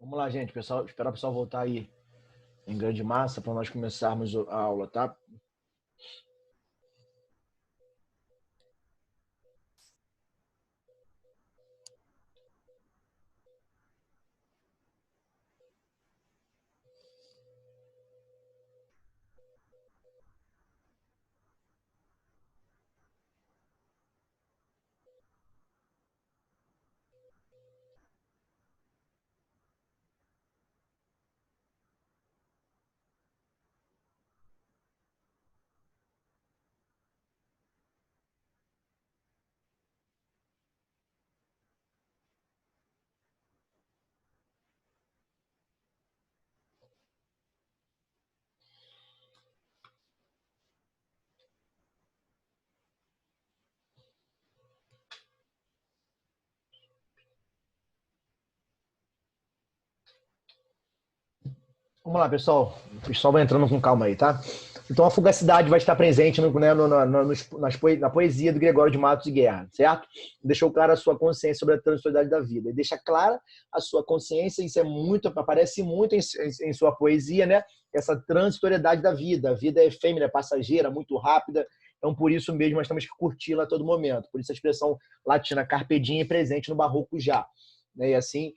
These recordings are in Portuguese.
Vamos lá, gente. Pessoal, esperar o pessoal voltar aí em grande massa para nós começarmos a aula, tá? Vamos lá, pessoal. O pessoal vai entrando com calma aí, tá? Então, a fugacidade vai estar presente na poesia do Gregório de Matos e Guerra, certo? Deixou clara a sua consciência sobre a transitoriedade da vida. E deixa clara a sua consciência, isso aparece muito em sua poesia, né? Essa transitoriedade da vida. A vida é efêmera, passageira, muito rápida. Então, por isso mesmo, nós temos que curti-la a todo momento. Por isso a expressão latina carpe diem é presente no barroco já. Né? E assim,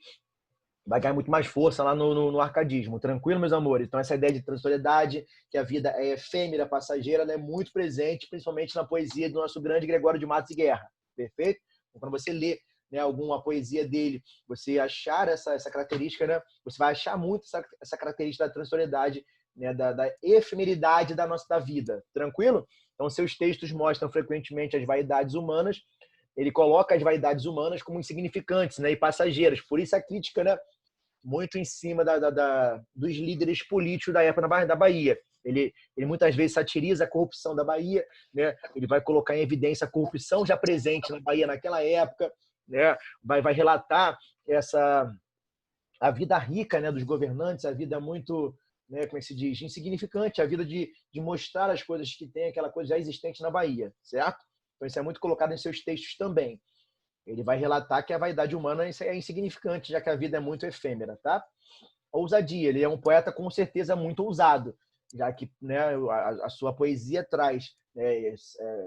vai ganhar muito mais força lá no arcadismo. Tranquilo, meus amores? Então, essa ideia de transitoriedade, que a vida é efêmera, passageira, ela é muito presente, principalmente na poesia do nosso grande Gregório de Matos e Guerra. Perfeito? Então, quando você lê, né, alguma poesia dele, você achar essa característica, né, você vai achar muito essa característica da transitoriedade, né, da efemeridade da vida. Tranquilo? Então, seus textos mostram frequentemente as vaidades humanas. Ele coloca as vaidades humanas como insignificantes, né, e passageiras. Por isso a crítica, né, muito em cima dos líderes políticos da época da Bahia. Ele muitas vezes satiriza a corrupção da Bahia, né? Ele vai colocar em evidência a corrupção já presente na Bahia naquela época, né? Vai relatar a vida rica, né, dos governantes, a vida muito, né, como é que se diz, insignificante, a vida de mostrar as coisas que tem, aquela coisa já existente na Bahia, certo? Então isso é muito colocado em seus textos também. Ele vai relatar que a vaidade humana é insignificante, já que a vida é muito efêmera, tá? Ousadia, ele é um poeta com certeza muito ousado, já que, né, a sua poesia traz, né,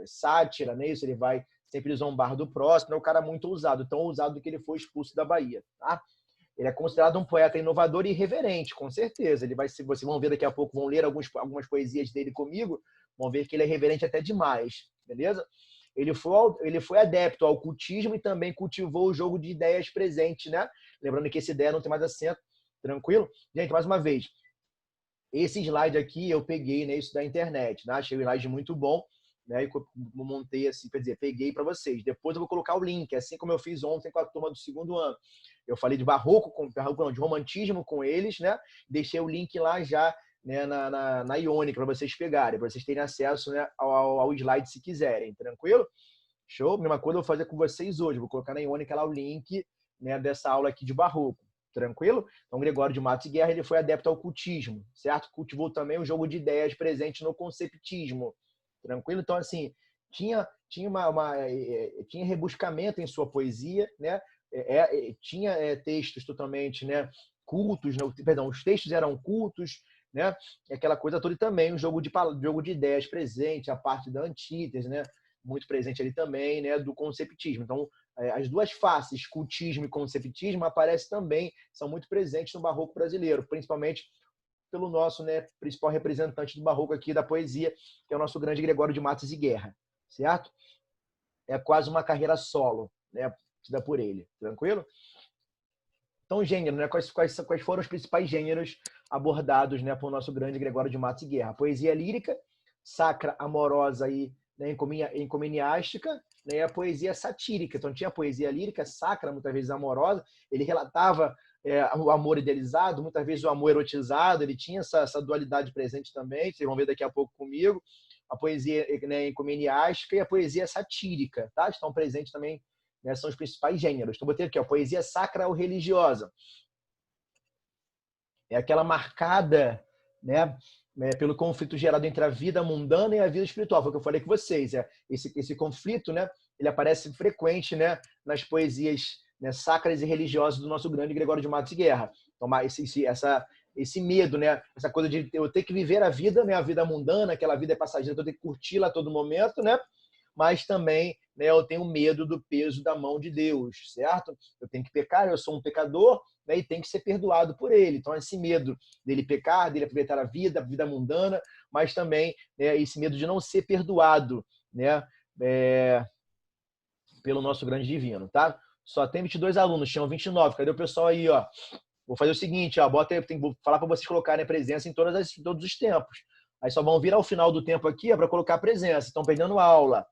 sátira, né, isso, ele vai sempre zombar do próximo, é um cara muito ousado, tão ousado que ele foi expulso da Bahia, tá? Ele é considerado um poeta inovador e irreverente, com certeza. Ele vai, se vocês vão ver daqui a pouco, vão ler algumas poesias dele comigo, vão ver que ele é reverente até demais, beleza? Ele foi adepto ao cultismo e também cultivou o jogo de ideias presente, né? Lembrando que essa ideia não tem mais acento, tranquilo? Gente, mais uma vez, esse slide aqui eu peguei, né, isso da internet, né? Achei o slide muito bom, né? E montei assim, quer dizer, peguei para vocês. Depois eu vou colocar o link, assim como eu fiz ontem com a turma do segundo ano. Eu falei de de romantismo com eles, né? Deixei o link lá já, né, na Ionic para vocês pegarem, para vocês terem acesso, né, ao slide se quiserem, tranquilo? Show? Mesma coisa eu vou fazer com vocês hoje. Vou colocar na Ionic lá o link, né, dessa aula aqui de barroco. Tranquilo? Então, Gregório de Matos e Guerra ele foi adepto ao cultismo, certo? Cultivou também o jogo de ideias presente no conceptismo. Tranquilo? Então, assim, tinha rebuscamento em sua poesia, né? Tinha textos totalmente, né, cultos, né? Perdão, os textos eram cultos, né? Aquela coisa toda, e também o jogo de ideias presente, a parte da antítese, né? Muito presente ali também, né? Do conceptismo. Então, as duas faces, cultismo e conceptismo, aparecem também, são muito presentes no barroco brasileiro, principalmente pelo nosso, né, principal representante do barroco aqui da poesia, que é o nosso grande Gregório de Matos e Guerra, certo? É quase uma carreira solo, né, tida por ele, tranquilo? Então, gênero, né? Quais foram os principais gêneros abordados, né, por nosso grande Gregório de Matos e Guerra? Poesia lírica, sacra, amorosa e, né, encomeniástica, né, e a poesia satírica. Então, tinha a poesia lírica, sacra, muitas vezes amorosa, ele relatava o amor idealizado, muitas vezes o amor erotizado, ele tinha essa dualidade presente também, vocês vão ver daqui a pouco comigo. A poesia, né, encomeniástica e a poesia satírica, tá? Estão presentes também, né, são os principais gêneros. Então, botei aqui, ó, poesia sacra ou religiosa. É aquela marcada, né, pelo conflito gerado entre a vida mundana e a vida espiritual. Foi o que eu falei com vocês. Esse conflito, né, ele aparece frequente, né, nas poesias, né, sacras e religiosas do nosso grande Gregório de Matos e Guerra. tomar esse medo, né? Essa coisa de eu ter que viver a vida, né? A vida mundana, aquela vida é passageira, eu tenho que curti-la a todo momento, né? Mas também, né, eu tenho medo do peso da mão de Deus, certo? Eu tenho que pecar, eu sou um pecador, né, e tenho que ser perdoado por ele. Então, esse medo dele pecar, dele aproveitar a vida mundana, mas também, né, esse medo de não ser perdoado, né, pelo nosso grande divino, tá? Só tem 22 alunos, tinham 29. Cadê o pessoal aí, ó? Vou fazer o seguinte, ó, vou falar para vocês colocarem a presença em todos os tempos. Aí só vão vir ao final do tempo aqui para colocar a presença. Estão perdendo aula.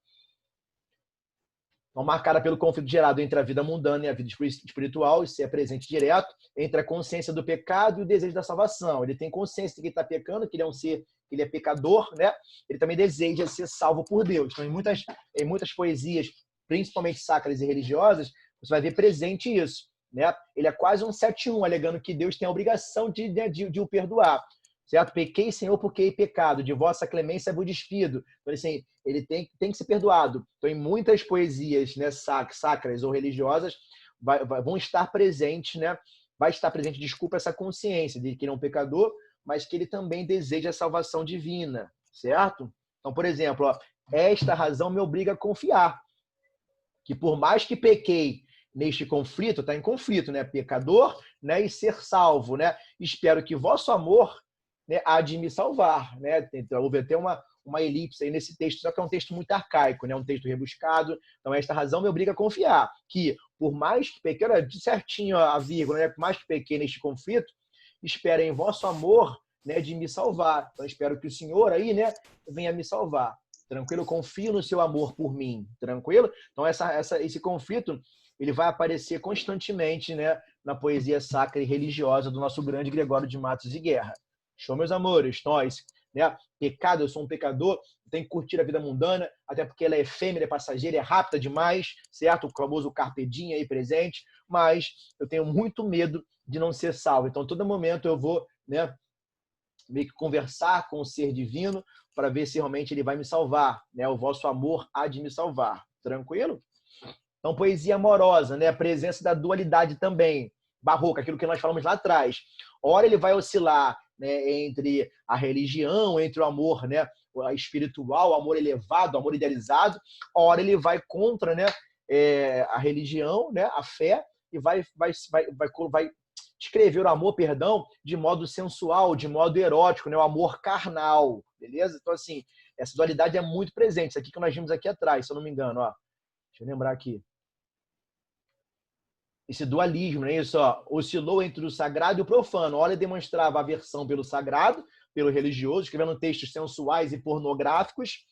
Então, marcada pelo conflito gerado entre a vida mundana e a vida espiritual, isso é presente direto, entre a consciência do pecado e o desejo da salvação. Ele tem consciência de que ele está pecando, que ele é um ser, que ele é pecador, né? Ele também deseja ser salvo por Deus. Então, em muitas poesias, principalmente sacras e religiosas, você vai ver presente isso, né? Ele é quase um 7-1, alegando que Deus tem a obrigação de o perdoar. Certo? Pequei, Senhor, porque hei pecado. De vossa clemência vos despido. Então, assim, ele tem que ser perdoado. Então, em muitas poesias, né, sacras ou religiosas, vão estar presentes, né? Vai estar presente, desculpa, essa consciência de que ele é um pecador, mas que ele também deseja a salvação divina, certo? Então, por exemplo, ó, esta razão me obriga a confiar que por mais que pequei neste conflito, está em conflito, né? Pecador, né? E ser salvo, né? Espero que vosso amor, né, há de me salvar, né? Então, houve até uma elipse aí nesse texto, só que é um texto muito arcaico, né? Um texto rebuscado. Então, esta razão me obriga a confiar que, por mais que pequei, olha, de certinho a vírgula, né? Por mais que pequei neste conflito, espero em vosso amor, né, de me salvar. Então, espero que o Senhor aí, né, venha me salvar. Tranquilo? Confio no seu amor por mim. Tranquilo? Então, esse conflito, ele vai aparecer constantemente, né, na poesia sacra e religiosa do nosso grande Gregório de Matos e Guerra. Show, meus amores? Nós, né? Pecado, eu sou um pecador, tenho que curtir a vida mundana, até porque ela é efêmera, é passageira, é rápida demais, certo? O famoso carpe diem aí presente, mas eu tenho muito medo de não ser salvo. Então, todo momento eu vou, né, meio que conversar com o ser divino para ver se realmente ele vai me salvar, né? O vosso amor há de me salvar. Tranquilo? Então, poesia amorosa, né? A presença da dualidade também. Barroco, aquilo que nós falamos lá atrás. Ora, ele vai oscilar, né, entre a religião, entre o amor, né, espiritual, o amor elevado, o amor idealizado. Ora, ele vai contra, né, a religião, né, a fé, e vai descrever o amor, perdão, de modo sensual, de modo erótico, né, o amor carnal, beleza? Então, assim, essa dualidade é muito presente. Isso aqui que nós vimos aqui atrás, se eu não me engano, ó. Deixa eu lembrar aqui. Esse dualismo, né? Isso, ó, oscilou entre o sagrado e o profano. Ora, demonstrava aversão pelo sagrado, pelo religioso, escrevendo textos sensuais e pornográficos,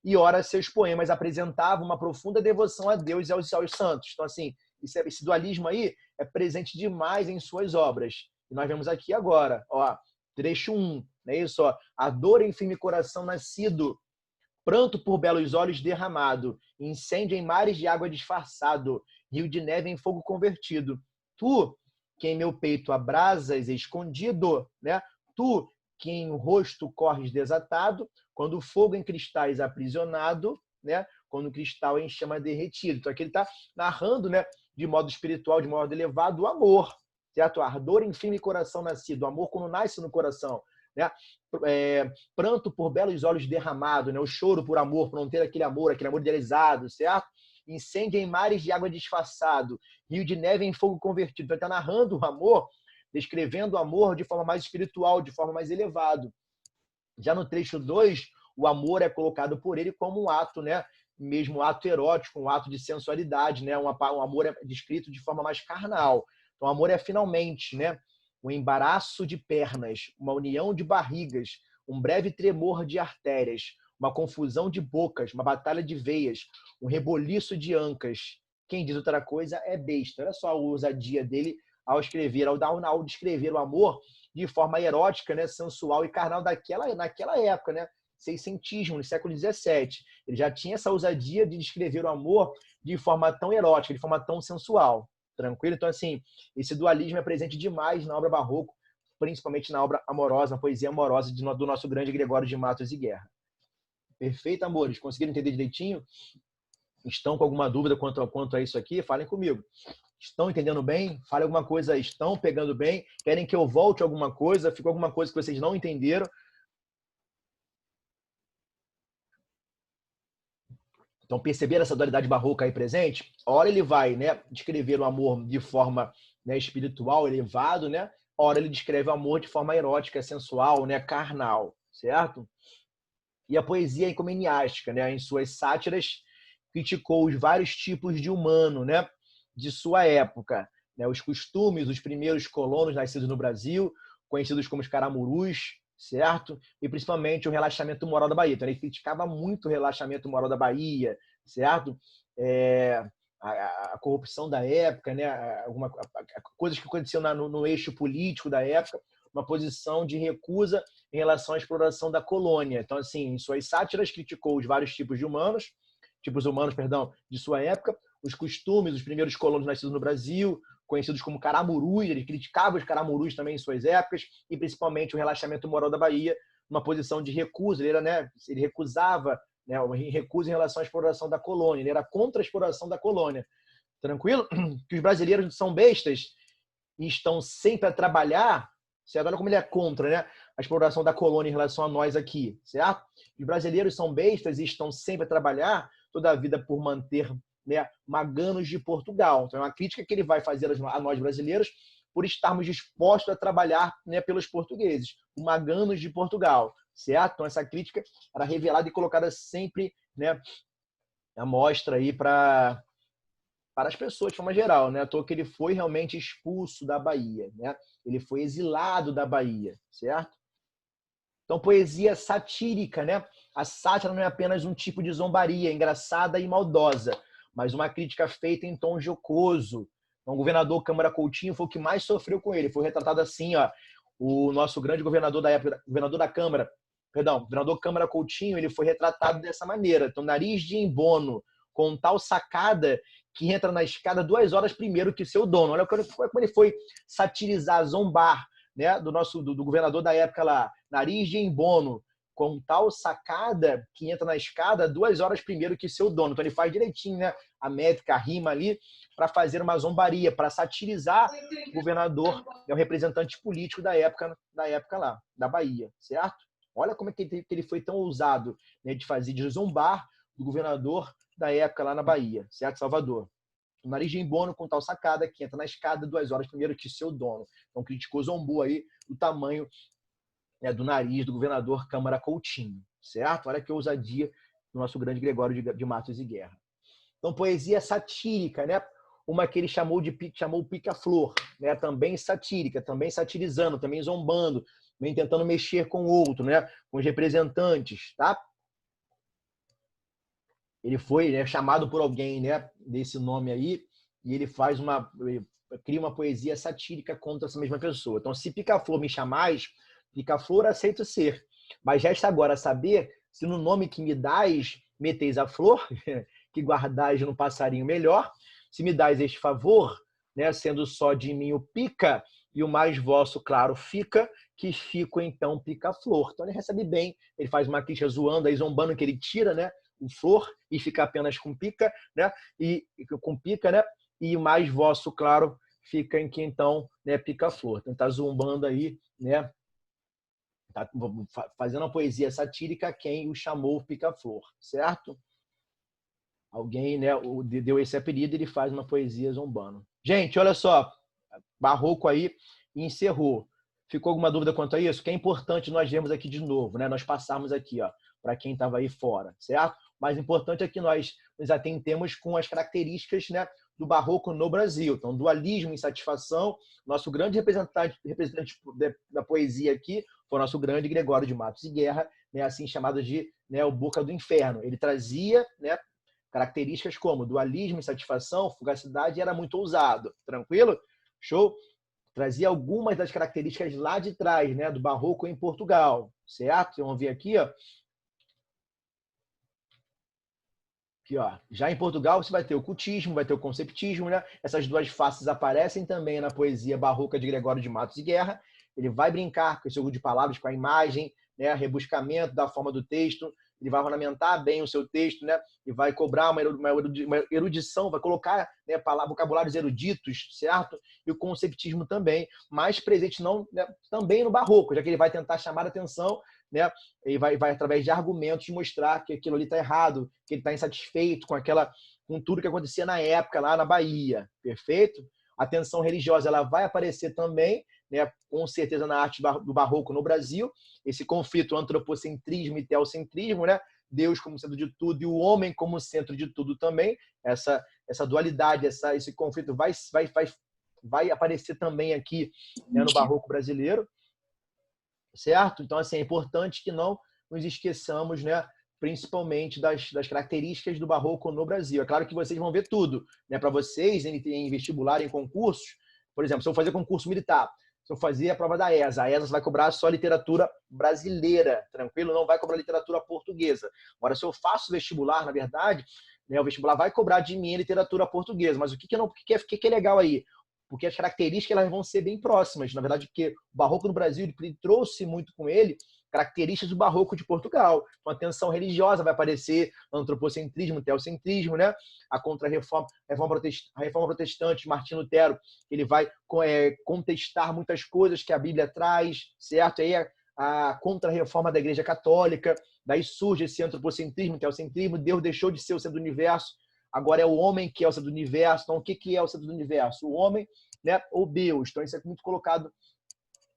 e ora, seus poemas apresentavam uma profunda devoção a Deus e aos santos. Então, assim, esse dualismo aí é presente demais em suas obras. E nós vemos aqui agora, ó, trecho 1, né? Isso, ó, a dor em firme coração nascido, pranto por belos olhos derramado, incêndio em mares de água disfarçado, rio de neve em fogo convertido. Tu, que em meu peito abrasas escondido, né? Tu, que em o rosto corres desatado, quando o fogo em cristais aprisionado, né? Quando o cristal em chama derretido. Então aqui ele está narrando, né, de modo espiritual, de modo elevado, o amor, certo? Ardor em firme coração nascido, o amor quando nasce no coração, né? Pranto por belos olhos derramado, né? O choro por amor, por não ter aquele amor idealizado, certo? Incêndio em mares de água disfarçado, rio de neve em fogo convertido. Então, ele está narrando o amor, descrevendo o amor de forma mais espiritual, de forma mais elevada. Já no trecho 2, o amor é colocado por ele como um ato, né? Mesmo um ato erótico, um ato de sensualidade, né? Um amor é descrito de forma mais carnal. Então, o amor é finalmente, né, um embaraço de pernas, uma união de barrigas, um breve tremor de artérias, uma confusão de bocas, uma batalha de veias, um reboliço de ancas. Quem diz outra coisa é besta. Olha só a ousadia dele ao descrever o amor de forma erótica, né, sensual e carnal naquela época, né? Seiscentismo, no século XVII. Ele já tinha essa ousadia de descrever o amor de forma tão erótica, de forma tão sensual. Tranquilo? Então, assim, esse dualismo é presente demais na obra barroco, principalmente na obra amorosa, na poesia amorosa do nosso grande Gregório de Matos e Guerra. Perfeito, amores? Conseguiram entender direitinho? Estão com alguma dúvida quanto a isso aqui? Falem comigo. Estão entendendo bem? Fale alguma coisa, estão pegando bem? Querem que eu volte alguma coisa? Ficou alguma coisa que vocês não entenderam? Então, perceber essa dualidade barroca aí presente? Ora ele vai, né, descrever o amor de forma, né, espiritual, elevado, né? Ora ele descreve o amor de forma erótica, sensual, né, carnal, certo? E a poesia ecumeniástica, né, em suas sátiras, criticou os vários tipos de humano, né, de sua época, né, os costumes dos primeiros colonos nascidos no Brasil, conhecidos como os caramurus, certo? E principalmente o relaxamento moral da Bahia. Então ele criticava muito o relaxamento moral da Bahia, certo? A corrupção da época, né? Coisas que aconteciam no eixo político da época, uma posição de recusa em relação à exploração da colônia. Então, assim, em suas sátiras criticou os vários tipos humanos, perdão, de sua época, os costumes dos primeiros colonos nascidos no Brasil, conhecidos como caramurus, ele criticava os caramurus também em suas épocas, e principalmente o relaxamento moral da Bahia, uma posição de recusa, ele recusava, né, recusa em relação à exploração da colônia, ele era contra a exploração da colônia. Tranquilo? Que os brasileiros são bestas e estão sempre a trabalhar, certo? Olha como ele é contra, né, a exploração da colônia em relação a nós aqui, certo? Os brasileiros são bestas e estão sempre a trabalhar toda a vida por manter, né, maganos de Portugal. Então é uma crítica que ele vai fazer a nós brasileiros por estarmos dispostos a trabalhar, né, pelos portugueses, os maganos de Portugal, certo? Então essa crítica era revelada e colocada sempre, né, à mostra aí para as pessoas de forma geral, né? À toa que ele foi realmente expulso da Bahia, né? Ele foi exilado da Bahia, certo? Então, poesia satírica, né? A sátira não é apenas um tipo de zombaria engraçada e maldosa, mas uma crítica feita em tom jocoso. Então, o governador Câmara Coutinho foi o que mais sofreu com ele. Foi retratado assim, ó, o nosso grande governador da época, governador da Câmara, perdão, governador Câmara Coutinho, ele foi retratado dessa maneira. Então, nariz de embono, com tal sacada que entra na escada 2 horas primeiro que seu dono. Olha como ele foi satirizar, zombar, né, do governador da época lá, nariz de embono, com tal sacada que entra na escada 2 horas primeiro que seu dono. Então ele faz direitinho, né, a métrica, a rima ali, para fazer uma zombaria, para satirizar o governador, né, o representante político da época lá, da Bahia, certo? Olha como é que ele foi tão ousado, né, de zombar do governador da época lá na Bahia, certo? Salvador. O nariz de embono com tal sacada que entra na escada 2 horas primeiro que seu dono. Então criticou, zombou aí do tamanho, né, do nariz do governador Câmara Coutinho, certo? Olha que ousadia do nosso grande Gregório de Matos e Guerra. Então poesia satírica, né? Uma que ele chamou pica-flor, né? Também satírica, também satirizando, também zombando, também tentando mexer com o outro, né? Com os representantes, tá? Ele foi, né, chamado por alguém, né, desse nome aí, e ele cria uma poesia satírica contra essa mesma pessoa. Então, se pica-flor me chamais, pica-flor aceito ser. Mas resta agora saber se no nome que me dás meteis a flor, que guardais no passarinho melhor, se me dás este favor, né, sendo só de mim o pica, e o mais vosso, claro, fica, que fico então pica-flor. Então ele recebe bem, ele faz uma crítica zoando, aí zombando que ele tira, né, o flor e fica apenas com pica, né? E o mais vosso, claro, fica em que então, né, pica-flor. Então tá zombando aí, né? Tá fazendo uma poesia satírica quem o chamou pica-flor, certo? Alguém, né, deu esse apelido, ele faz uma poesia zombando. Gente, olha só, Barroco aí encerrou. Ficou alguma dúvida quanto a isso? Que é importante nós vermos aqui de novo, né? Nós passarmos aqui, ó, para quem estava aí fora, certo? Mas importante é que nós nos atentemos com as características, né, do Barroco no Brasil. Então, dualismo, insatisfação. Nosso grande representante da poesia aqui foi o nosso grande Gregório de Matos e Guerra, né, assim chamado de, né, o Boca do Inferno. Ele trazia, né, características como dualismo, insatisfação, fugacidade, e era muito ousado. Tranquilo? Show? Trazia algumas das características lá de trás, né, do Barroco em Portugal, certo? Vamos ver aqui, ó. Aqui, ó. Já em Portugal você vai ter o cultismo, vai ter o conceptismo, né? Essas duas faces aparecem também na poesia barroca de Gregório de Matos e Guerra. Ele vai brincar com esse jogo de palavras, com a imagem, né, rebuscamento da forma do texto, ele vai ornamentar bem o seu texto, né? E vai cobrar uma erudição, vai colocar, né, vocabulários eruditos, certo? E o conceptismo também, mais presente não, né, também no barroco, já que ele vai tentar chamar a atenção, né? E vai através de argumentos mostrar que aquilo ali está errado, que ele está insatisfeito com tudo que acontecia na época lá na Bahia, perfeito? A tensão religiosa ela vai aparecer também, né, com certeza na arte do barroco no Brasil, esse conflito antropocentrismo e teocentrismo, né? Deus como centro de tudo e o homem como centro de tudo também, essa dualidade, esse conflito vai aparecer também aqui, né, no barroco brasileiro, certo? Então, assim, é importante que não nos esqueçamos, né, principalmente das características do barroco no Brasil. É claro que vocês vão ver tudo, né? Para vocês, em vestibular, em concursos, por exemplo, se eu fazer concurso militar, se eu fazer a prova da ESA, a ESA vai cobrar só literatura brasileira, tranquilo? Não vai cobrar literatura portuguesa. Agora, se eu faço vestibular, na verdade, né, o vestibular vai cobrar de mim a literatura portuguesa. Mas o que é legal aí? Porque as características elas vão ser bem próximas. Na verdade, porque o barroco no Brasil ele trouxe muito com ele características do barroco de Portugal. Então, a tensão religiosa vai aparecer, antropocentrismo, teocentrismo, né? A contra-reforma, a reforma protestante, Martim Lutero, ele vai contestar muitas coisas que a Bíblia traz, certo? Aí a contra-reforma da Igreja Católica, daí surge esse antropocentrismo, teocentrismo, Deus deixou de ser o centro do universo, agora é o homem que é o centro do universo. Então, o que é o centro do universo? O homem, né, ou Deus. Então, isso é muito colocado,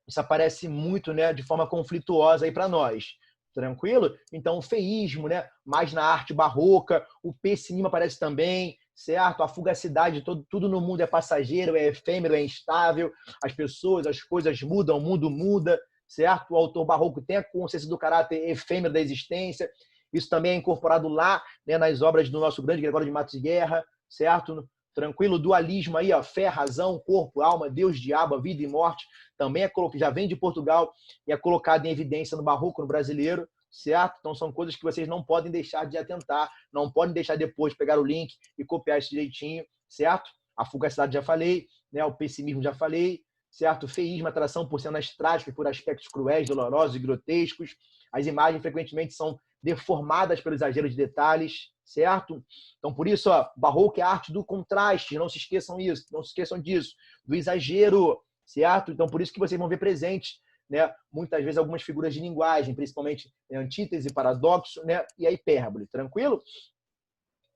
isso aparece muito, né, de forma conflituosa aí para nós. Tranquilo? Então, o feísmo, né, mais na arte barroca, o pessimismo aparece também, certo? A fugacidade, tudo no mundo é passageiro, é efêmero, é instável, as pessoas, as coisas mudam, o mundo muda, certo? O autor barroco tem a consciência do caráter efêmero da existência. Isso também é incorporado lá, né, nas obras do nosso grande Gregório de Matos de Guerra, certo? Tranquilo? O dualismo aí, ó, fé, razão, corpo, alma, Deus, diabo, vida e morte, também já vem de Portugal e é colocado em evidência no barroco, no brasileiro, certo? Então são coisas que vocês não podem deixar de atentar, não podem deixar depois de pegar o link e copiar isso direitinho, certo? A fugacidade já falei, né? O pessimismo já falei, certo? O feísmo, atração por cenas trágicas, por aspectos cruéis, dolorosos e grotescos. As imagens frequentemente são deformadas pelo exagero de detalhes, certo? Então, por isso, ó, barroco é a arte do contraste, não se esqueçam isso, não se esqueçam disso, do exagero, certo? Então, por isso que vocês vão ver presentes, né, muitas vezes algumas figuras de linguagem, principalmente antítese, paradoxo, né, e a hipérbole, tranquilo?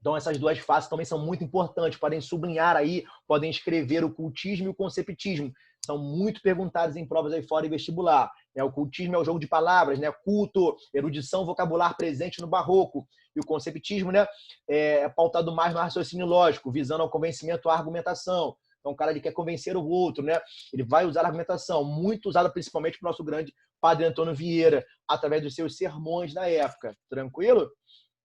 Então, essas duas faces também são muito importantes, podem sublinhar aí, podem escrever o cultismo e o conceptismo. São muito perguntados em provas aí fora e vestibular. O cultismo é o jogo de palavras, né? Culto, erudição, vocabular presente no barroco. E o conceptismo, né, é pautado mais no raciocínio lógico, visando ao convencimento, à argumentação. Então, o cara ele quer convencer o outro, né? Ele vai usar a argumentação, muito usada principalmente para o nosso grande Padre Antônio Vieira, através dos seus sermões da época. Tranquilo?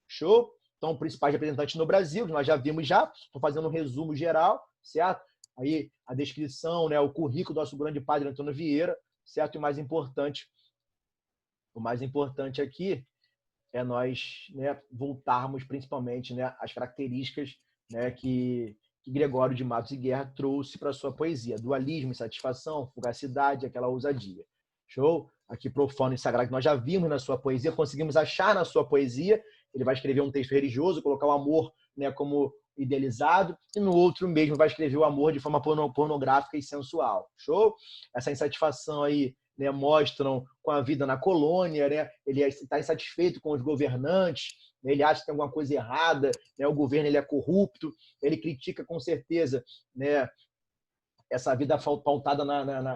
Show? Então, principais representantes no Brasil, que nós já vimos já, estou fazendo um resumo geral, certo? Aí a descrição, né, o currículo do nosso grande Padre Antônio Vieira, certo? E o mais importante aqui é nós, né, voltarmos principalmente, né, às características, né, que Gregório de Matos e Guerra trouxe para a sua poesia. Dualismo, insatisfação, fugacidade, aquela ousadia. Show? Aqui profano e sagrado que nós já vimos na sua poesia, conseguimos achar na sua poesia. Ele vai escrever um texto religioso, colocar o amor, né, como idealizado, e no outro mesmo vai escrever o amor de forma pornográfica e sensual. Show? Essa insatisfação aí, né, mostram com a vida na colônia, né? Ele está insatisfeito com os governantes, né? Ele acha que tem alguma coisa errada, né? O governo ele é corrupto, ele critica com certeza, né, essa vida pautada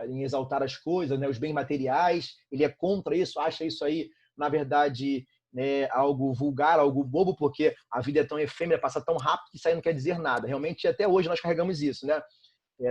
em exaltar as coisas, né, os bens materiais. Ele é contra isso, acha isso aí, na verdade, né, algo vulgar, algo bobo, porque a vida é tão efêmera, passa tão rápido que isso aí não quer dizer nada. Realmente, até hoje nós carregamos isso, né?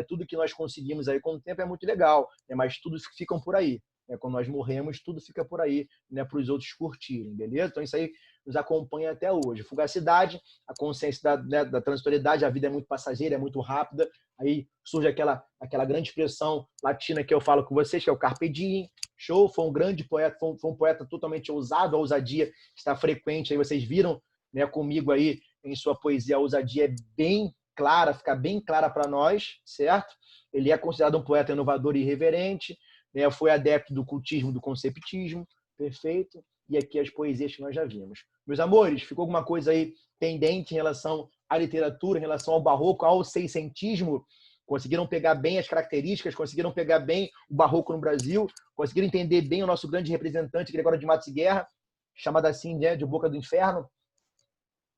Tudo que nós conseguimos aí com o tempo é muito legal, né, mas tudo ficam por aí. Quando nós morremos, tudo fica por aí, né, para os outros curtirem, beleza? Então, isso aí nos acompanha até hoje. Fugacidade, a consciência da transitoriedade, a vida é muito passageira, é muito rápida. Aí surge aquela grande expressão latina que eu falo com vocês, que é o carpe diem. Show? Foi um grande poeta, foi um poeta totalmente ousado, a ousadia está frequente. Aí vocês viram, né, comigo aí em sua poesia, a ousadia é bem clara, fica bem clara para nós, certo? Ele é considerado um poeta inovador e irreverente, né? Foi adepto do cultismo, do conceptismo, perfeito? e aqui as poesias que nós já vimos. Meus amores, ficou alguma coisa aí pendente em relação à literatura, em relação ao barroco, ao seiscentismo? Conseguiram pegar bem as características, conseguiram pegar bem o barroco no Brasil, conseguiram entender bem o nosso grande representante, Gregório de Matos e Guerra, chamado assim, né, de Boca do Inferno?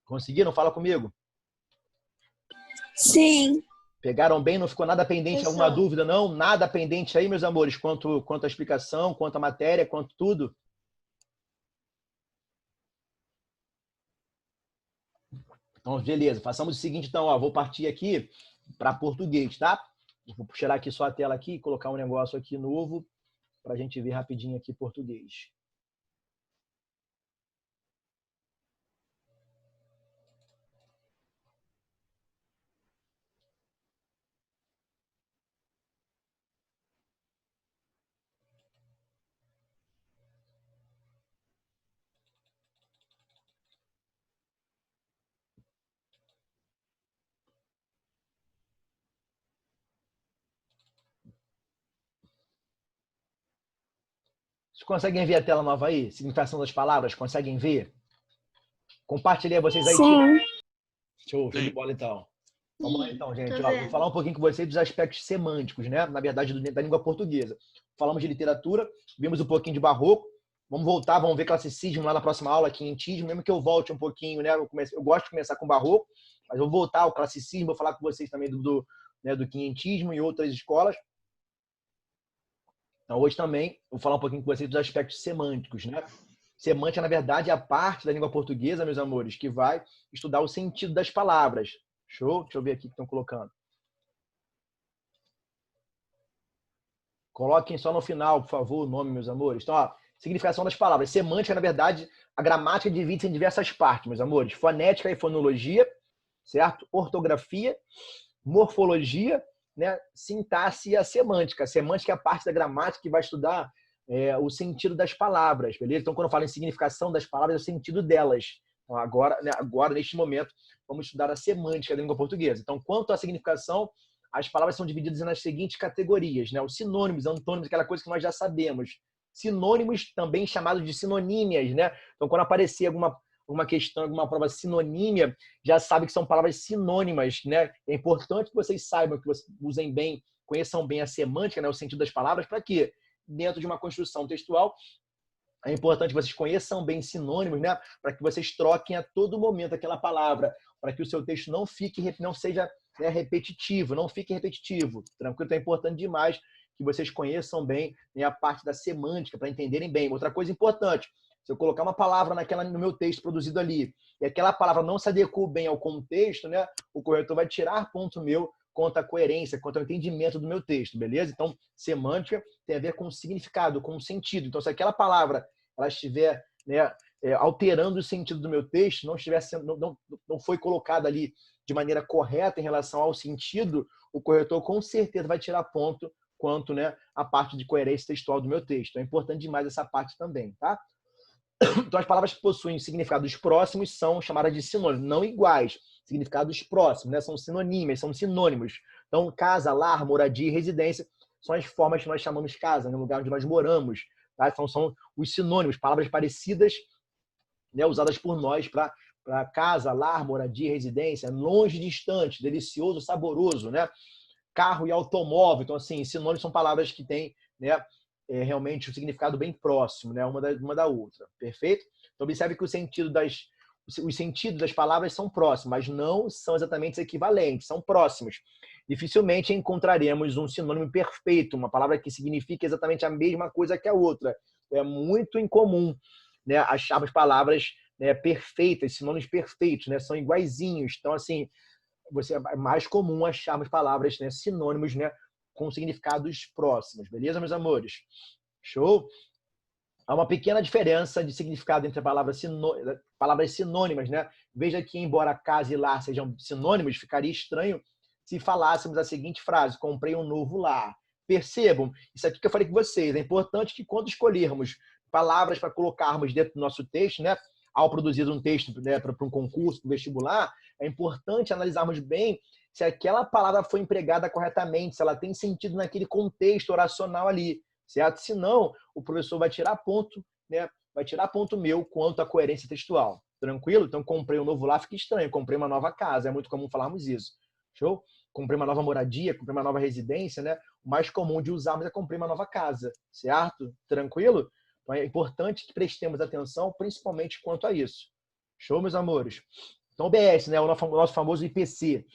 Conseguiram? Fala comigo. Sim. Pegaram bem? Não ficou nada pendente? Alguma Professor. dúvida, não? Nada pendente aí, meus amores, quanto à explicação, quanto à matéria, quanto tudo? Então, beleza. Façamos o seguinte, então, ó, vou partir aqui para português, tá? Vou tirar aqui só a tela aqui e colocar um negócio aqui novo para a gente ver rapidinho aqui português. Vocês conseguem ver a tela nova aí? Significação das palavras? Conseguem ver? Compartilhei a vocês aí, Tia. Sim. Show de bola, então. Vamos lá, então, gente. Tô Ó, vou falar vendo. um pouquinho com vocês dos aspectos semânticos, né? Na verdade, da língua portuguesa. Falamos de literatura, vimos um pouquinho de barroco. Vamos voltar, vamos ver classicismo lá na próxima aula, quinhentismo. Mesmo que eu volte um pouquinho, né? Eu gosto de começar com barroco, mas eu vou voltar ao classicismo, vou falar com vocês também né, do quinhentismo e outras escolas. Então, hoje também vou falar um pouquinho com vocês dos aspectos semânticos, né? Semântica, na verdade, é a parte da língua portuguesa, meus amores, que vai estudar o sentido das palavras. Show? Deixa eu ver aqui o que estão colocando. Coloquem só no final, por favor, o nome, meus amores. Então, ó, significação das palavras. Semântica, na verdade, a gramática divide-se em diversas partes, meus amores. Fonética e fonologia, certo? Ortografia, morfologia, né? Sintaxe e a semântica. A semântica é a parte da gramática que vai estudar o sentido das palavras, beleza? Então, quando eu falo em significação das palavras, é o sentido delas. Então, agora, neste momento, vamos estudar a semântica da língua portuguesa. Então, quanto à significação, as palavras são divididas nas seguintes categorias, né? Os sinônimos, antônimos, aquela coisa que nós já sabemos. Sinônimos, também chamados de sinonímias, né? Então, quando aparecer alguma questão, alguma prova sinonímia, já sabe que são palavras sinônimas, né? É importante que vocês saibam, que vocês usem bem, conheçam bem a semântica, né? O sentido das palavras, para quê? Dentro de uma construção textual, é importante que vocês conheçam bem sinônimos, né? Para que vocês troquem a todo momento aquela palavra, para que o seu texto não seja, né, repetitivo, não fique repetitivo. Tranquilo? Então é importante demais que vocês conheçam bem, né, a parte da semântica, para entenderem bem. Outra coisa importante, se eu colocar uma palavra no meu texto produzido ali, e aquela palavra não se adequa bem ao contexto, né? O corretor vai tirar ponto meu quanto à coerência, quanto ao entendimento do meu texto, beleza? Então, semântica tem a ver com o significado, com o sentido. Então, se aquela palavra ela estiver, né, alterando o sentido do meu texto, não foi colocada ali de maneira correta em relação ao sentido, o corretor com certeza vai tirar ponto quanto, né, a parte de coerência textual do meu texto. É importante demais essa parte também, tá? Então, as palavras que possuem significados próximos são chamadas de sinônimos, não iguais, significados próximos, né? São sinonímias, são sinônimos. Então, casa, lar, moradia e residência são as formas que nós chamamos casa, no lugar onde nós moramos. Tá? Então, são os sinônimos, palavras parecidas, né, usadas por nós para casa, lar, moradia e residência, longe, distante, delicioso, saboroso, né? Carro e automóvel. Então, assim, sinônimos são palavras que têm, né, realmente um significado bem próximo, né, uma da outra. Perfeito? Então, observe que os sentidos das palavras são próximos, mas não são exatamente equivalentes, são próximos. Dificilmente encontraremos um sinônimo perfeito, uma palavra que signifique exatamente a mesma coisa que a outra. É muito incomum, né, acharmos palavras, né, perfeitas, sinônimos perfeitos, né, são iguaizinhos. Então, assim, é mais comum acharmos palavras, né, sinônimos, né, com significados próximos. Beleza, meus amores? Show? Há uma pequena diferença de significado entre palavras sinônimas, né? Veja que, embora casa e lar sejam sinônimos, ficaria estranho se falássemos a seguinte frase: comprei um novo lar. Percebam, isso aqui que eu falei com vocês, é importante que quando escolhermos palavras para colocarmos dentro do nosso texto, né, ao produzir um texto, né, para um concurso, para um vestibular, é importante analisarmos bem se aquela palavra foi empregada corretamente, se ela tem sentido naquele contexto oracional ali, certo? Senão, o professor vai tirar ponto, né, vai tirar ponto meu quanto à coerência textual. Tranquilo? Então, comprei um novo lar, fica estranho. Comprei uma nova casa, é muito comum falarmos isso. Show? Comprei uma nova moradia, comprei uma nova residência, né? O mais comum de usarmos é comprei uma nova casa, certo? Tranquilo? Então, é importante que prestemos atenção, principalmente quanto a isso. Show, meus amores? Então, OBS, né? O nosso famoso IPC.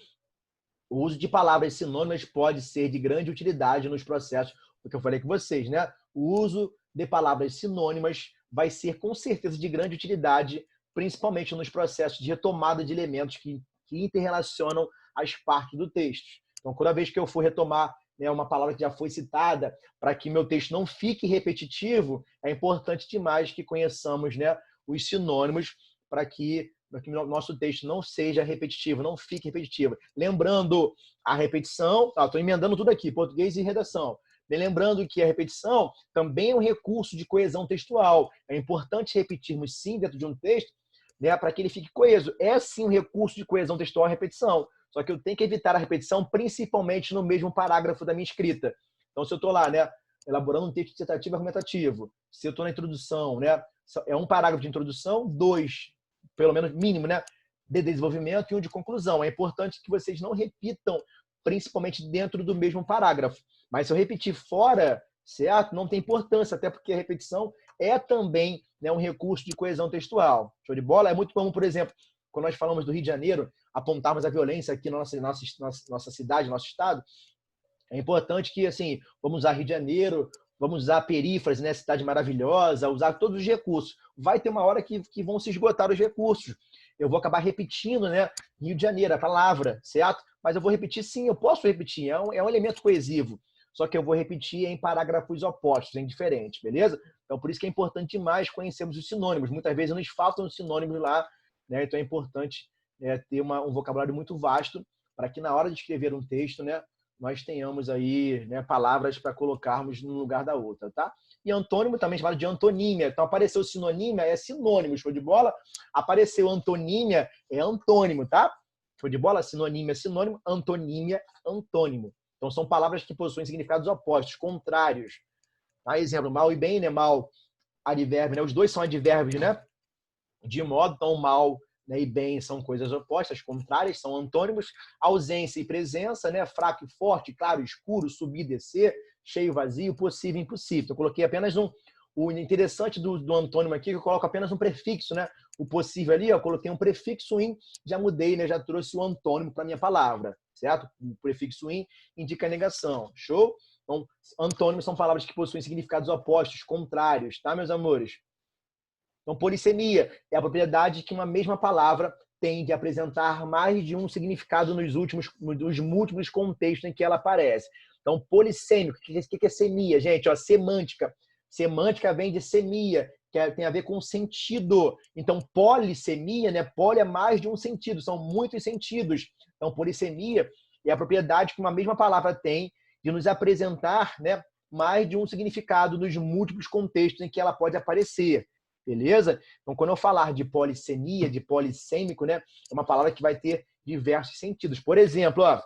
O uso de palavras sinônimas pode ser de grande utilidade nos processos, porque eu falei com vocês, né? O uso de palavras sinônimas vai ser com certeza de grande utilidade, principalmente nos processos de retomada de elementos que interrelacionam as partes do texto. Então, toda vez que eu for retomar, né, uma palavra que já foi citada, para que meu texto não fique repetitivo, é importante demais que conheçamos, né, os sinônimos para que o nosso texto não seja repetitivo, não fique repetitivo. Lembrando a repetição, estou emendando tudo aqui, português e redação. Lembrando que a repetição também é um recurso de coesão textual. É importante repetirmos sim dentro de um texto, né, para que ele fique coeso. É sim um recurso de coesão textual a repetição. Só que eu tenho que evitar a repetição, principalmente no mesmo parágrafo da minha escrita. Então, se eu estou lá, né, elaborando um texto dissertativo e argumentativo, se eu estou na introdução, né, é um parágrafo de introdução, 2, pelo menos mínimo, né, de desenvolvimento e um de conclusão. É importante que vocês não repitam, principalmente dentro do mesmo parágrafo. Mas se eu repetir fora, certo? Não tem importância, até porque a repetição é também, né, um recurso de coesão textual. Show de bola? É muito comum, por exemplo, quando nós falamos do Rio de Janeiro, apontarmos a violência aqui na nossa cidade, nosso estado. É importante que, assim, vamos usar Rio de Janeiro, vamos usar perífrase, né, cidade maravilhosa, usar todos os recursos. Vai ter uma hora que vão se esgotar os recursos. Eu vou acabar repetindo, né, Rio de Janeiro, a palavra, certo? Mas eu vou repetir sim, eu posso repetir, é um elemento coesivo. Só que eu vou repetir em parágrafos opostos, em diferentes, beleza? Então, por isso que é importante demais conhecermos os sinônimos. Muitas vezes nos faltam os sinônimos lá, né? Então é importante, né, ter um vocabulário muito vasto para que na hora de escrever um texto, né, nós tenhamos aí, né, palavras para colocarmos no lugar da outra, tá? E antônimo também chamado de antonímia. Então, apareceu sinonímia, é sinônimo, show de bola? Apareceu antonímia, é antônimo, tá? Show de bola? Sinonímia, sinônimo, antonímia, antônimo. Então, são palavras que possuem significados opostos, contrários. Tá? Exemplo, mal e bem, né? Mal, advérbio, né? Os dois são advérbios, né? De modo, então, mal, né, e bem são coisas opostas, contrárias, são antônimos. Ausência e presença, né? Fraco e forte, claro, escuro, subir, descer, cheio, vazio, possível e impossível. Então, eu coloquei apenas o interessante do antônimo aqui, que eu coloco apenas um prefixo, né? O possível ali, eu coloquei um prefixo in, já mudei, né? Já trouxe o antônimo para a minha palavra, certo? O prefixo in indica a negação. Show? Então, antônimos são palavras que possuem significados opostos, contrários, tá, meus amores? Então, polissemia é a propriedade que uma mesma palavra tende a apresentar mais de um significado nos múltiplos contextos em que ela aparece. Então, polissêmico, o que é semia? Gente, ó, semântica. Semântica vem de semia, que tem a ver com sentido. Então, polissemia, né? Poli é mais de um sentido, são muitos sentidos. Então, polissemia é a propriedade que uma mesma palavra tem de nos apresentar, né, mais de um significado nos múltiplos contextos em que ela pode aparecer. Beleza? Então, quando eu falar de polissemia, de polissêmico, né, é uma palavra que vai ter diversos sentidos. Por exemplo, ó,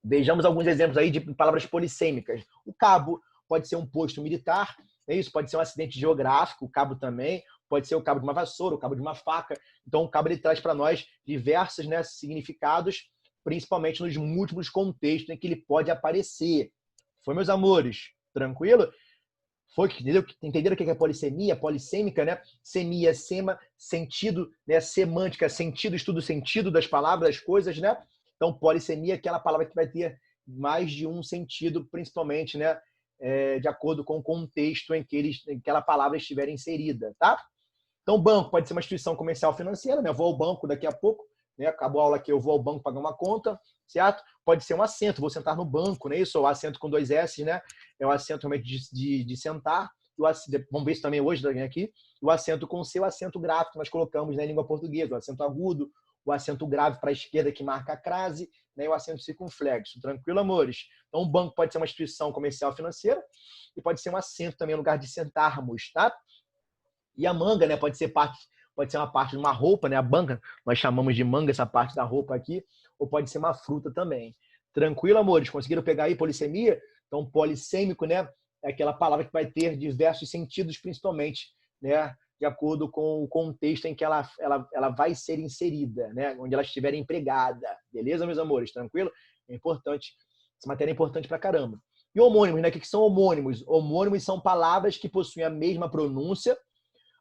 vejamos alguns exemplos aí de palavras polissêmicas. O cabo pode ser um posto militar, é isso? Pode ser um acidente geográfico, o cabo também, pode ser o cabo de uma vassoura, o cabo de uma faca. Então, o cabo ele traz para nós diversos, né, significados, principalmente nos múltiplos contextos em que ele pode aparecer. Foi, meus amores? Tranquilo? Foi, entenderam o que é polissemia? Polissêmica, né? Semia, sema, sentido, né? Semântica, sentido, estudo, sentido das palavras, das coisas, né? Então, polissemia é aquela palavra que vai ter mais de um sentido, principalmente, né, de acordo com o contexto em que aquela palavra estiver inserida, tá? Então, banco pode ser uma instituição comercial financeira, né? Eu vou ao banco daqui a pouco, né? Acabou a aula aqui, eu vou ao banco pagar uma conta, certo? Pode ser um assento, vou sentar no banco, né? Isso, o assento com 2 S, né? É o assento realmente de sentar. Vamos ver isso também hoje aqui. O assento com C, o assento grave que nós colocamos na língua portuguesa, o assento agudo, o acento grave para a esquerda que marca a crase, né? E o acento circunflexo. Tranquilo, amores? Então, o banco pode ser uma instituição comercial financeira e pode ser um assento também, um lugar de sentarmos, tá? E a manga, né? Pode ser uma parte de uma roupa, né? A manga, nós chamamos de manga essa parte da roupa aqui, ou pode ser uma fruta também. Tranquilo, amores? Conseguiram pegar aí polissemia? Então, polissêmico, né? É aquela palavra que vai ter diversos sentidos, principalmente, né, de acordo com o contexto em que ela vai ser inserida, né? Onde ela estiver empregada. Beleza, meus amores? Tranquilo? É importante. Essa matéria é importante pra caramba. E homônimos, né? O que são homônimos? Homônimos são palavras que possuem a mesma pronúncia,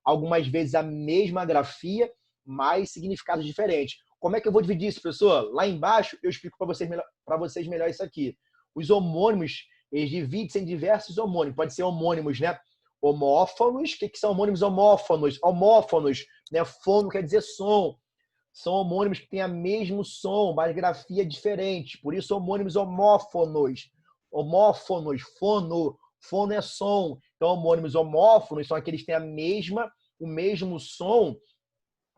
algumas vezes a mesma grafia, mas significados diferentes. Como é que eu vou dividir isso, professor? Lá embaixo eu explico para vocês melhor isso aqui. Os homônimos, eles dividem-se em diversos homônimos. Pode ser homônimos, né? Homófonos. O que são homônimos homófonos? Homófonos, né? Fono quer dizer som. São homônimos que têm o mesmo som, mas grafia diferente. Por isso, homônimos homófonos. Homófonos, fono. Fono é som. Então, homônimos homófonos são aqueles que têm o mesmo som,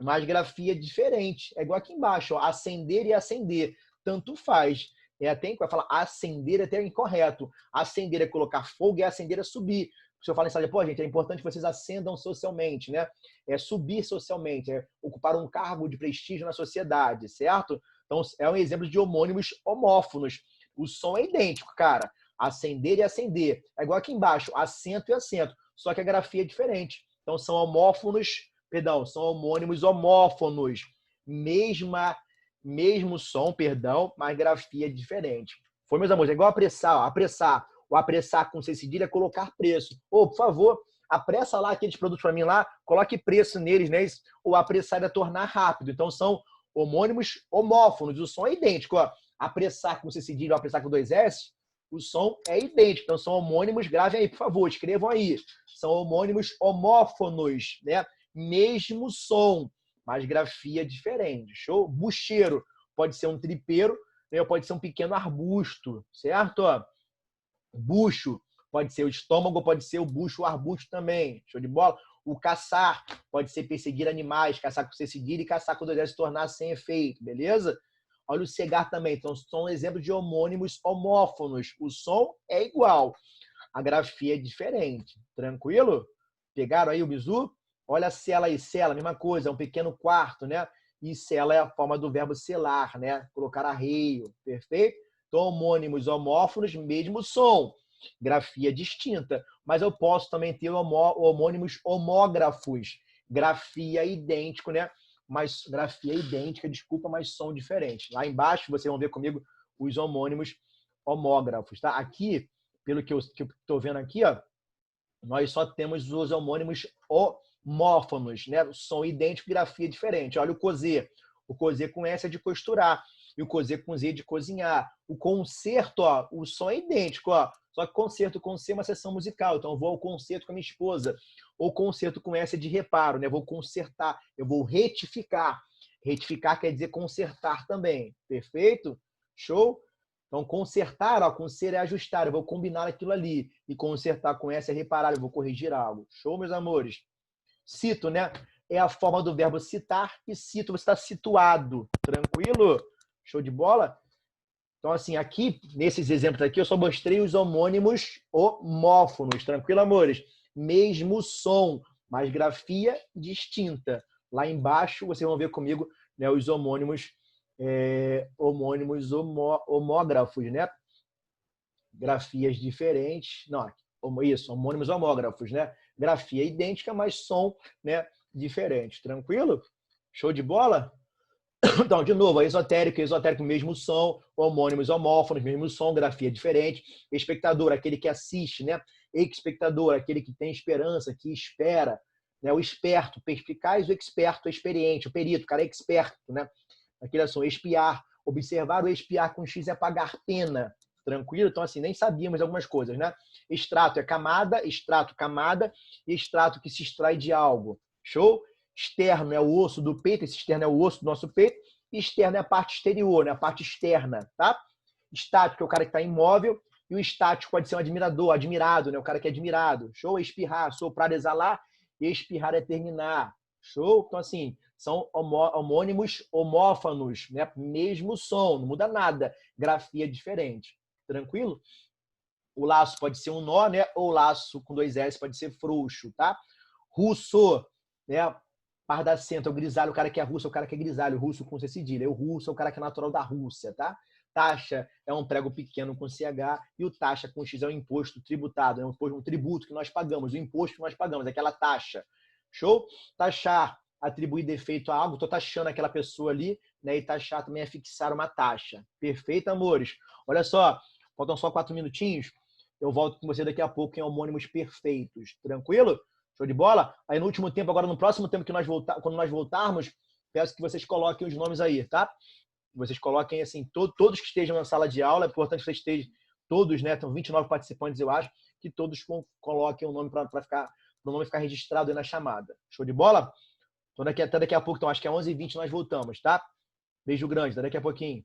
mas grafia diferente. É igual aqui embaixo, ó, acender e acender. Tanto faz. Até vai falar acender é até incorreto. Acender é colocar fogo e acender é subir. Se eu falo em sala, pô, gente, é importante que vocês ascendam socialmente, né? É subir socialmente, é ocupar um cargo de prestígio na sociedade, certo? Então, é um exemplo de homônimos homófonos. O som é idêntico, cara. Acender e acender. É igual aqui embaixo, acento e acento. Só que a grafia é diferente. Então, são são homônimos homófonos. Mesmo som, mas grafia diferente. Foi, meus amores, é igual apressar, ó, apressar. O apressar com C cedilha é colocar preço. Ô, por favor, apressa lá aqueles produtos para mim lá, coloque preço neles, né? O apressar é tornar rápido. Então, são homônimos homófonos. O som é idêntico, ó. Apressar com C cedilha ou apressar com 2S, o som é idêntico. Então, são homônimos, gravem aí, por favor, escrevam aí. São homônimos homófonos, né? Mesmo som, mas grafia diferente. Show? Bucheiro pode ser um tripeiro, né? Ou pode ser um pequeno arbusto, certo? Ó. Bucho pode ser o estômago, pode ser o bucho, o arbusto também. Show de bola? O caçar pode ser perseguir animais, caçar com C cedilha e caçar com 2S se tornar sem efeito, beleza? Olha o cegar também. Então, são exemplos de homônimos homófonos. O som é igual, a grafia é diferente. Tranquilo? Pegaram aí o bizu? Olha a cela aí, cela, mesma coisa, é um pequeno quarto, né? E cela é a forma do verbo selar, né? Colocar arreio, perfeito? Então, homônimos homófonos, mesmo som. Grafia distinta. Mas eu posso também ter homônimos homógrafos. Grafia idêntico, né? Mas grafia idêntica, desculpa, mas som diferente. Lá embaixo, vocês vão ver comigo os homônimos homógrafos, tá? Aqui, pelo que eu estou vendo aqui, ó, nós só temos os homônimos homófonos, né? Som idêntico, grafia diferente. Olha o cozê. O cozê com S é de costurar. E o cozê com Z é de cozinhar. O concerto, ó, o som é idêntico, ó. Só que concerto com C é uma sessão musical. Então, eu vou ao concerto com a minha esposa. Ou concerto com S é de reparo, né? Eu vou consertar, eu vou retificar. Retificar quer dizer consertar também. Perfeito? Show? Então, consertar, ó, com ser é ajustar. Eu vou combinar aquilo ali. E consertar com S é reparar. Eu vou corrigir algo. Show, meus amores? Cito, né? É a forma do verbo citar. E cito, você está situado. Tranquilo? Show de bola? Então, assim, aqui, nesses exemplos aqui, eu só mostrei os homônimos homófonos. Tranquilo, amores? Mesmo som, mas grafia distinta. Lá embaixo, vocês vão ver comigo, né, os homônimos homógrafos, né? Grafias diferentes. Não, isso, homônimos homógrafos, né? Grafia idêntica, mas som, né, diferente. Tranquilo? Show de bola? Então, de novo, esotérico, mesmo som, homônimos homófonos, mesmo som, grafia diferente. Espectador, aquele que assiste, né? Espectador, aquele que tem esperança, que espera. Né? O esperto, perspicaz, o experto, experiente, o perito, o cara é experto, né? Aquele som, espiar, observar ou espiar com X é pagar pena. Tranquilo? Então, assim, nem sabíamos algumas coisas, né? Extrato é camada, extrato, camada, e extrato que se extrai de algo. Show? Externo é o osso do peito, esse externo é o osso do nosso peito, e externo é a parte exterior, né? A parte externa, tá? Estático é o cara que está imóvel, e o estático pode ser um admirador, admirado, né? O cara que é admirado. Show? Espirrar, soprar, exalar, e espirrar é terminar. Show? Então, assim, são homônimos homófonos, né? Mesmo som, não muda nada. Grafia diferente. Tranquilo? O laço pode ser um nó, né? Ou o laço com 2S pode ser frouxo, tá? Russo, né? Pardacento é o grisalho, o cara que é russo é o cara que é grisalho, russo com C cedilha. O russo é o cara que é natural da Rússia, tá? Taxa é um prego pequeno com CH e o taxa com X é um imposto tributado, é um tributo que nós pagamos, o imposto que nós pagamos, aquela taxa. Show? Taxar, atribuir defeito a algo. Estou taxando aquela pessoa ali, né? E taxar também é fixar uma taxa. Perfeito, amores? Olha só, faltam só 4 minutinhos. Eu volto com você daqui a pouco em homônimos perfeitos. Tranquilo? Show de bola? Aí no último tempo, agora no próximo tempo que quando nós voltarmos, peço que vocês coloquem os nomes aí, tá? Vocês coloquem, assim, todos que estejam na sala de aula, é importante que vocês estejam todos, né? Estão 29 participantes, eu acho, que todos coloquem o nome para o nome ficar registrado aí na chamada. Show de bola? Então, até daqui a pouco, então, acho que é 11h20 nós voltamos, tá? Beijo grande, até daqui a pouquinho.